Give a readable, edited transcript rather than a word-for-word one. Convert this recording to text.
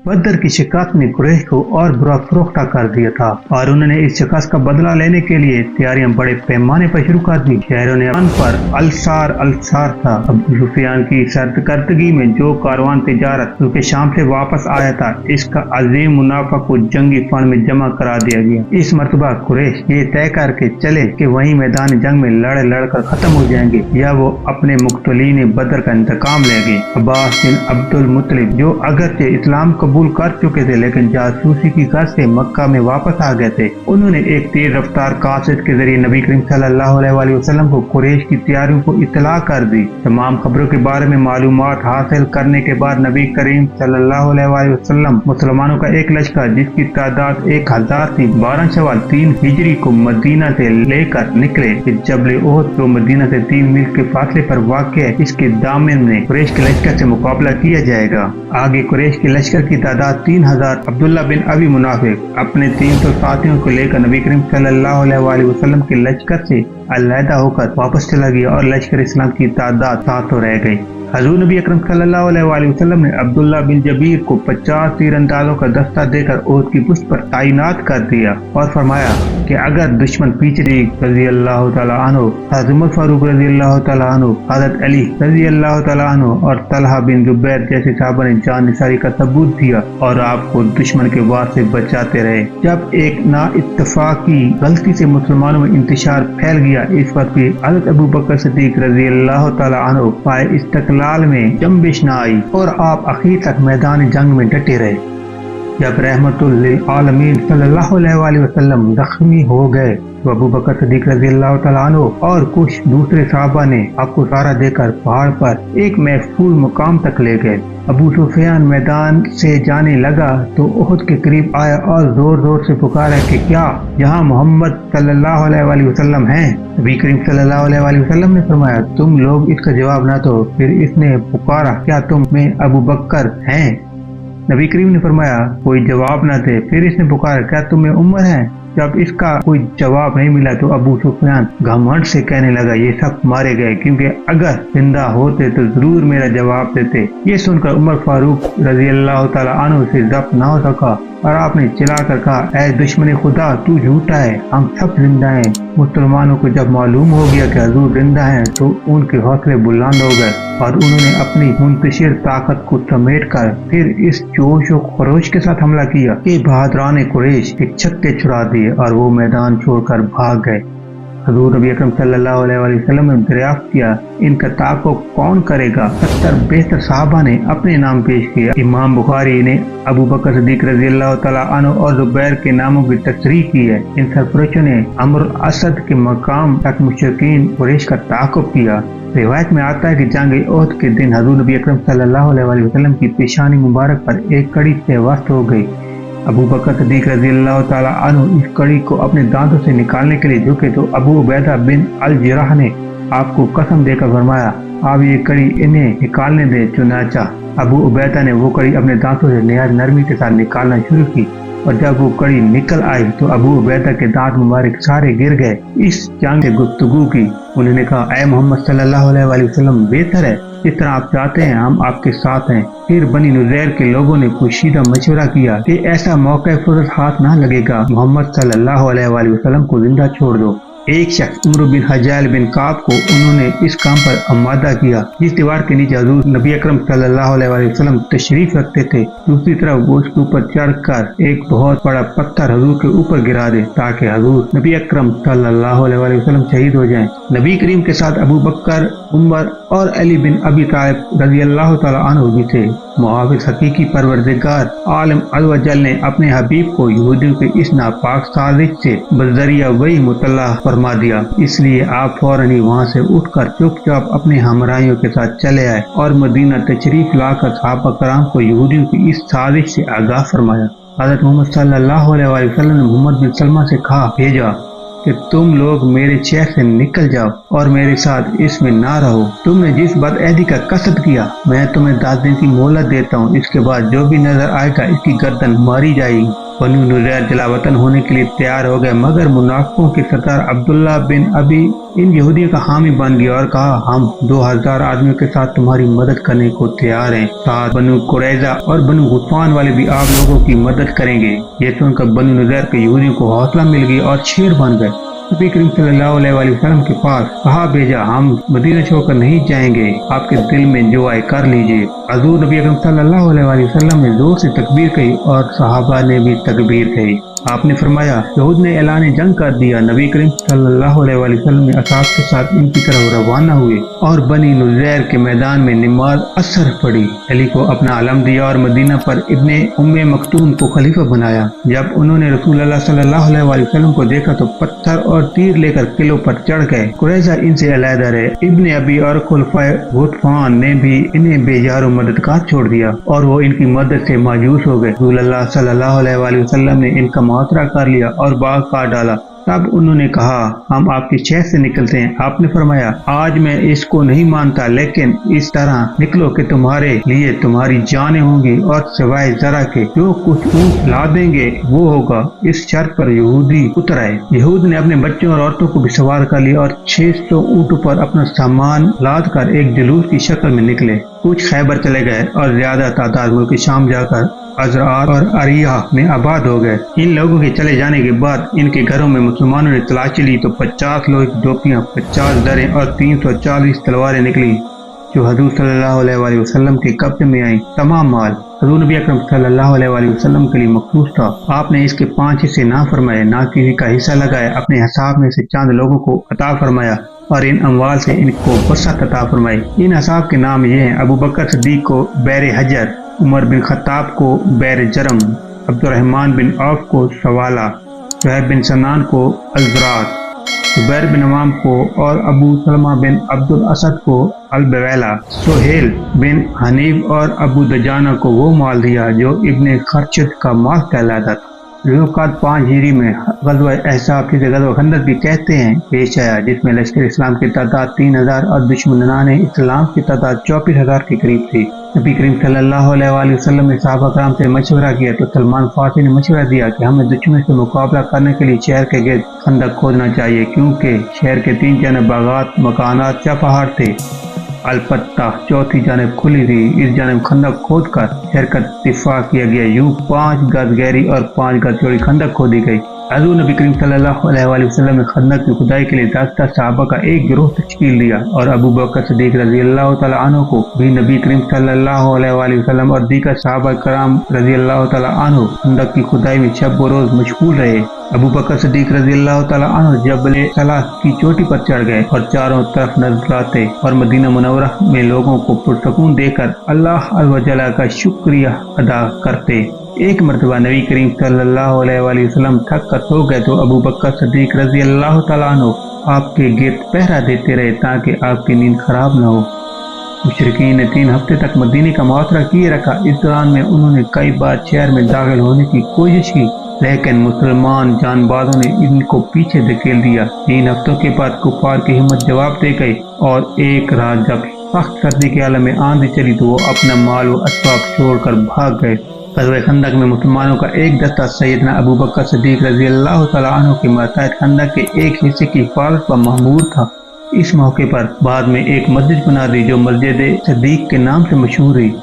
बदर की शिकस्त ने कुरैश को और बुरा फरोख्ता कर दिया था और उन्होंने इस शिकस्त का बदला लेने के लिए तैयारियां बड़े पैमाने पर शुरू कर दी। शहरों ने पर अलसार था। अबू सुफियान की सरकर्दगी में जो कारवान तिजारत जो के शाम से वापस आया था, इसका अजीम मुनाफा को जंगी फंड में जमा करा दिया गया। इस मरतबा कुरैश ये तय करके चले कि वहीं मैदान जंग में लड़ कर खत्म हो जाएंगे या वो अपने मुक्तलीन बदर का इंतकाम लेंगे। अब्बास बिन अब्दुल मुत्तलिब जो अगरचे इस्लाम कबूल कर चुके थे लेकिन जासूसी की गर्ज से मक्का में वापस आ गए थे, उन्होंने एक तेज रफ्तार कासिद के जरिए नबी करीम सल्लल्लाहु अलैहि वसल्लम को कुरैश की तैयारियों को इत्तला कर दी। तमाम खबरों के बारे में मालूमात हासिल करने के बाद नबी करीम सल्लल्लाहु अलैहि वसल्लम मुसलमानों का एक लश्कर जिसकी तादाद 1000 थी 12 शवाल 3 हिजरी को मदीना से लेकर निकले। जबल ओहद जो मदीना से 3 मील के फासले पर वाक़ है, इसके दामन में कुरैश के लश्कर से मुकाबला किया जाएगा। आगे कुरैश के लश्कर की तादाद 3000। अब्दुल्ला बिन अबी मुनाफिक अपने 300 साथियों को लेकर नबी करीम सल्लल्लाहु अलैहि वसल्लम के लश्कर से अलहदा होकर वापस चला गया और लश्कर इस्लाम की तादाद 700 रह गई। हजूर नबी अकरम सल्लल्लाहु अलैहि वसल्लम ने अब्दुल्ला बिन जबीर को 50 तीरंदाजों का दस्ता देकर ओहद की पुष्ट पर तैनात कर दिया और फरमाया कि अगर दुश्मन पीछे रजी अल्लाह तआला अन्हु, हज़रत उमर फारूक रजी अल्लाह तआला अन्हु, हज़रत अली रजी अल्लाह तआला अन्हु और तलहा बिन जुबैर जैसे साहबा ने जान निसारी का सबूत दिया और आपको दुश्मन के वार से बचाते रहे। जब एक नाइत्तफाकी गलती से मुसलमानों में इंतशार फैल गया, इस वक्त भी हज़रत अबू बकर सिद्दीक रजी अल्लाह तआला अन्हु पाए इस्तक़लाल में जंबिश न आई और आप आखिर तक मैदान जंग में डटे रहे। जब रहमतुल लिल आलमीन सल्लल्लाहु अलैहि वसल्लम जख्मी हो गए तो अबू बकर सिद्दीक रज़ी अल्लाह तआला अन्हु और कुछ दूसरे साहबा ने आपको सहारा देकर पहाड़ पर एक महफूज मुकाम तक ले गए। अबू सुफियान मैदान से जाने लगा तो ओहद के करीब आया और जोर जोर से पुकारा कि क्या यहाँ मोहम्मद सल्लल्लाहु अलैहि वसल्लम हैं? नबी करीम सल्लल्लाहु अलैहि वसल्लम ने फरमाया, तुम लोग इसका जवाब ना दो। फिर इसने पुकारा, क्या तुम में अबू बकर हैं? नबी करीम ने फरमाया, कोई जवाब न दे। फिर इसने पुकारा, क्या तुम में उमर है? जब इसका कोई जवाब नहीं मिला तो अबू सुफियान घमंड से कहने लगा, ये सब मारे गए क्योंकि अगर जिंदा होते तो जरूर मेरा जवाब देते। ये सुनकर उमर फारूक रजी अल्लाह तआला अन्हु से ज़ब्त न हो सका और आपने चिल्लाकर कहा, ऐ दुश्मन खुदा, तू झूठा है, हम सब जिंदा हैं। मुसलमानों को जब मालूम हो गया कि हुजूर जिंदा हैं तो उनके हौसले बुलंद हो गए और उन्होंने अपनी मुंतशिर ताकत को समेट कर फिर इस जोश और खरोश के साथ हमला किया कि बहादुरान कुरैश के छक्के छुड़ा दिए और वो मैदान छोड़कर भाग गए। हजूर नबी अकरम सल्लल्लाहु अलैहि वसल्लम ने दरियाफ्त किया, इनका ताक़ुब कौन करेगा? 70 बेहतर साहबा ने अपने नाम पेश किया। इमाम बुखारी ने अबू बकर सिद्दीक रज़ी अल्लाह तआला अन्हु और जुबैर के नामों की तस्रीह की है। इन सरफरोशों ने अम्र असद के मकाम तक मुशरिकीन कुरैश का ताक़ुब किया। रिवायत में आता है कि जंग ओहद के दिन हजूर नबी अकरम सल्लल्लाहु अलैहि वसल्लम की पेशानी मुबारक पर एक कड़ी से वस्त हो गई। अबू बकर सिद्दीक रज़ी अल्लाह तआला अन्हु इस कड़ी को अपने दांतों से निकालने के लिए झुके तो अबू उबैदा बिन अल जराह ने आपको कसम देकर फरमाया, आप ये कड़ी इन्हें निकालने दे। चुनाचा अबू उबैदा ने वो कड़ी अपने दांतों से निहायत नरमी के साथ निकालना शुरू की और जब वो कड़ी निकल आई तो अबू उबैदा के दांत मुबारक सारे गिर गए। इस जंग से गुफ्तगू की। उन्होंने कहा, ऐ मोहम्मद सल्लल्लाहु अलैहि वसल्लम, बेहतर है जिस तरह आप चाहते हैं हम आपके साथ हैं। फिर बनी नुज़ैर के लोगों ने पोशीदा मशवरा किया कि ऐसा मौका फुर्सत हाथ ना लगेगा, मोहम्मद सल्लल्लाहु अलैहि वसल्लम को जिंदा छोड़ दो। एक शख्स उमर बिन हजाल बिन काब को उन्होंने इस काम पर आमादा किया। जिस दीवार के नीचे हजूर नबी अकरम सल्लल्लाहु अलैहि वसल्लम तशरीफ रखते थे, दूसरी तरफ वो उसके ऊपर चढ़कर एक बहुत बड़ा पत्थर हजूर के ऊपर गिरा दे ताकि हजूर नबी अकरम सल्लल्लाहु अलैहि वसल्लम शहीद हो जाएं। नबी करीम के साथ अबू बकर, उमर और अली बिन अबी तालिब रज़ी अल्लाह तआला अन्हु भी थे। मुहाफिज हकीकी परवरदिगार आलम अज़्ज़ व जल ने अपने हबीब को यहूदियों के इस नापाक साजिश से बज़रिया वही मुतल्ला फरमा दिया। इसलिए आप फौरन ही वहाँ से उठकर चुपचाप अपने हमराहियों के साथ चले आए और मदीना तशरीफ लाकर सहाबा कराम को यहूदियों की इस साजिश से आगाह फरमाया। हज़रत मोहम्मद सल्लल्लाहु अलैहि वसल्लम ने मोहम्मद बिन सलमा से कहा, भेजा कि तुम लोग मेरे शहर से निकल जाओ और मेरे साथ इसमें ना रहो। तुमने जिस बदअहदी का कसद किया, मैं तुम्हें 10 दिन की मोहलत देता हूँ। इसके बाद जो भी नजर आएगा इसकी गर्दन मारी जाएगी। बनु नुज़ैर जलावतन होने के लिए तैयार हो गए, मगर मुनाफिकों के सरदार अब्दुल्ला बिन अबी इन यहूदियों का हामी बन गया और कहा, हम 2000 आदमियों के साथ तुम्हारी मदद करने को तैयार हैं। साथ बनु कुरैजा और बनु गुतफान वाले भी आप लोगों की मदद करेंगे। ये सुनकर बनु नुज़ैर के यहूदियों को हौसला मिल गया और शेर बन गए। नबी करीम सल्लल्लाहु अलैहि वसल्लम के पास कहा भेजा, हम मदीना छोड़कर नहीं जाएंगे, आपके दिल में जो आए कर लीजिए। हजूर नबी अकरम सल्लल्लाहु अलैहि वसल्लम ने जोर से तकबीर कही और सहाबा ने भी तकबीर कही। आपने फरमाया, यहूद ने ऐलान जंग कर दिया। नबी करीम सल्लल्लाहु अलैहि वसल्लम ने असहाब के साथ इनकी तरफ रवाना हुए और बनी नुज़ैर के मैदान में नमाज असर पड़ी। अली को अपना अलम दिया और मदीना पर इब्ने उम्मे मक्तूम को खलीफा बनाया। जब उन्होंने रसूलुल्लाह सल्लल्लाहु अलैहि वसल्लम को देखा तो पत्थर और तीर लेकर किलों पर चढ़ गए। कुरैजा इनसे अलहदा रहे। इब्ने अबी और खुलफाए गुतफान ने भी इन्हें बेजारो मददगार छोड़ दिया और वो इनकी मदद से मायूस हो गए। रसूलुल्लाह सल्लल्लाहु अलैहि वसल्लम ने इनका मुआतरा कर लिया और बाग काट डाला। तब उन्होंने कहा, हम आपके शहर से निकलते हैं। आपने फरमाया, आज मैं इसको नहीं मानता, लेकिन इस तरह निकलो कि तुम्हारे लिए तुम्हारी जानें होंगी और सिवाय जरा के जो कुछ ऊँट ला देंगे वो होगा। इस शर्त पर यहूदी उतर आए। यहूद ने अपने बच्चों और औरतों को भी सवार कर लिया और 600 ऊँटों पर अपना सामान लाद कर एक जुलूस की शक्ल में निकले। कुछ खैबर चले गए और ज्यादा तादाद मुल्क शाम जाकर अजरात और अरिया में आबाद हो गए। इन लोगों के चले जाने के बाद इनके घरों में मुसलमानों ने तलाशी ली तो 50 लोहे की टोपियां, 50 दरें और 340 तलवारें निकली जो हजूर सल्लल्लाहु अलैहि वसल्लम के कब्जे में आई। तमाम माल हजूर नबी अकरम सल्लल्लाहु अलैहि वसल्लम के लिए मखसूस था। आपने इसके 5 हिस्से ना फरमाए, ना किसी का हिस्सा लगाए। अपने हिसाब में से चंद लोगों को अता फरमाया और इन अमवाल से इनको वसअत अता फरमाई। इन असाब के नाम ये हैं, अबू बकर सिद्दीक को बैर हजर, उमर बिन खत्ताब को बैर जरम, अब्दुर्रहमान बिन औफ को सवाला, सुहैब बिन सनान को अलजरात, जुबैर बिन अवाम को और अबू सलमा बिन अब्दुल असद को अलबवैला, सोहेल बिन हनीफ और अबू दजाना को वो माल दिया जो इब्ने खर्चद का माल कहलाता था। ज़ुल्क़ाद 5 हिजरी में ग़ज़वा अहज़ाब, जिसे ग़ज़वा खंदक भी कहते हैं, पेश आया, जिसमें लश्कर इस्लाम की तादाद 3000 और दुश्मनान इस्लाम की तादाद 24,000 के करीब थी। नबी करीम सल्लल्लाहु अलैहि वसल्लम ने सहाबा कराम से मशवरा किया तो सलमान फारसी ने मशवरा दिया कि हमें दुश्मन से मुकाबला करने के लिए शहर के गिर्द खंदक खोदना चाहिए, क्योंकि शहर के 3 जानब बागात, मकानात या पहाड़ थे। अलबत्ता चौथी जानब खुली थी। इस जानब खंदक खोद कर शहर का दिफा किया गया। यूं 5 गज गहरी और 5 गज चौड़ी खंदक खोदी गई। हज़रत नबी करीम सल्लल्लाहु अलैहि वसल्लम ने खंदक की खुदाई के लिए 10 सहाबा का एक गिरोह तश्कील दिया और अबू बकर सिद्दीक रज़ी अल्लाह तआला अन्हु को भी नबी करीम सल्लल्लाहु अलैहि वसल्लम और दीगर सहाबा कराम रज़ी अल्लाह तआला अन्हु खंदक की खुदाई में शब व रोज मशगूल रहे। अबू बकर सिद्दीक रज़ी अल्लाह तआला अन्हु जबल सलाह की चोटी पर चढ़ गए और चारों तरफ नजर आते और मदीना मुनव्वरा में लोगों को पुरसकून देकर अल्लाह अज़्ज़ व जल्ल का शुक्रिया अदा करते। एक मरतबा नबी करीम सल्लल्लाहु अलैहि वसल्लम थक कर सो गए तो अबू बकर सिद्दीक रज़ी अल्लाह तआला अन्हु आपके गिर्द पहरा देते रहे ताकि आपकी नींद खराब न हो। मुशरिकीन ने 3 हफ्ते तक मदीने का मुआतरा किए रखा। इस दौरान में उन्होंने कई बार शहर में दाखिल होने की कोशिश की, लेकिन मुसलमान जानबाजों ने इनको पीछे धकेल दिया। 3 हफ्तों के बाद कुफार की हिम्मत जवाब दे गई और एक रात जब सख्त सर्दी के आलम में आंधी चली तो वो अपना माल व असबाब छोड़कर भाग गए। ग़ज़वा खंदक में मुसलमानों का एक दस्ता सैयदना अबू बकर सिद्दीक रज़ी अल्लाह तआला अन्हु के मातहत खंदक के एक हिस्से की हिफाजत पर मामूर था। इस मौके पर बाद में एक मस्जिद बना दी जो मस्जिद सिद्दीक के नाम से मशहूर हुई।